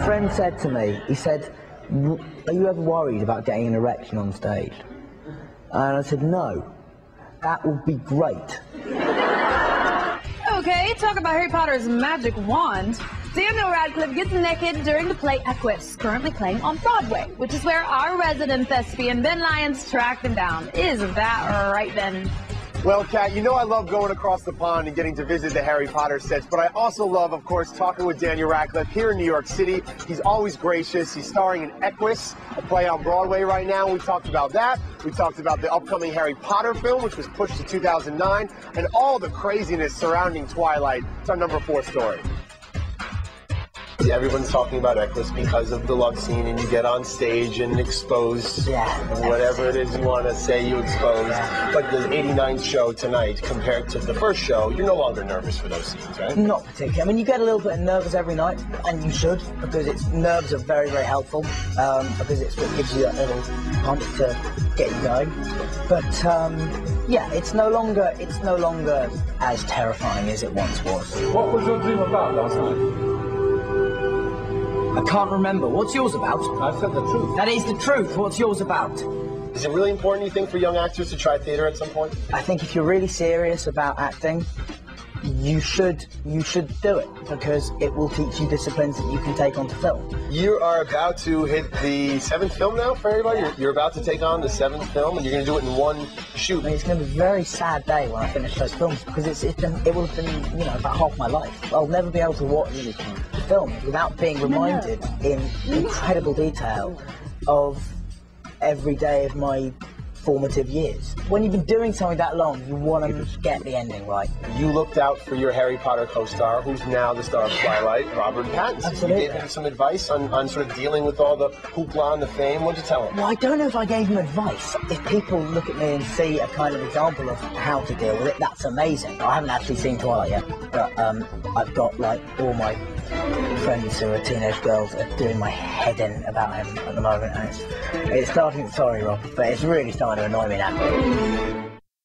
friend said to me, he said, "Are you ever worried about getting an erection on stage?" And I said, "No, that would be great." Okay, talk about Harry Potter's magic wand. Daniel Radcliffe gets naked during the play Equus, currently playing on Broadway, which is where our resident thespian Ben Lyons tracked him down. Isn't that right, Ben? Well, Kat, you know I love going across the pond and getting to visit the Harry Potter sets, but I also love, of course, talking with Daniel Radcliffe here in New York City. He's always gracious. He's starring in Equus, a play on Broadway right now. We talked about that. We talked about the upcoming Harry Potter film, which was pushed to 2009, and all the craziness surrounding Twilight. It's our number 4 story. Everyone's talking about Equus because of the love scene, and you get on stage and expose whatever it is you want to say you expose. But the 89th show tonight, compared to the first show, you're no longer nervous for those scenes, right? Not particularly. I mean, you get a little bit nervous every night, and you should, because nerves are very, very helpful, because it's what gives you that little pump to get you going. But yeah, it's no longer as terrifying as it once was. What was your dream about last night? I can't remember. What's yours about? I said the truth. That is the truth. What's yours about? Is it really important, you think, for young actors to try theater at some point? I think if you're really serious about acting, you should do it, because it will teach you disciplines that you can take onto film. You are about to hit the 7th film now for everybody? You're about to take on the 7th film, and you're going to do it in one shoot. I mean, it's going to be a very sad day when I finish those films, because it will have been, you know, about half my life. I'll never be able to watch the films without being reminded in incredible detail of every day of my formative years. When you've been doing something that long, you want to get the ending right. You looked out for your Harry Potter co-star, who's now the star of Twilight, Robert Pattinson. Absolutely. You gave him some advice on sort of dealing with all the hoopla and the fame. What'd you tell him? Well, I don't know if I gave him advice. If people look at me and see a kind of example of how to deal with it, that's amazing. I haven't actually seen Twilight yet, but I've got, like, all my friends who are teenage girls are doing my head in about him at the moment, and it's starting, sorry Rob, but it's really starting to annoy me now.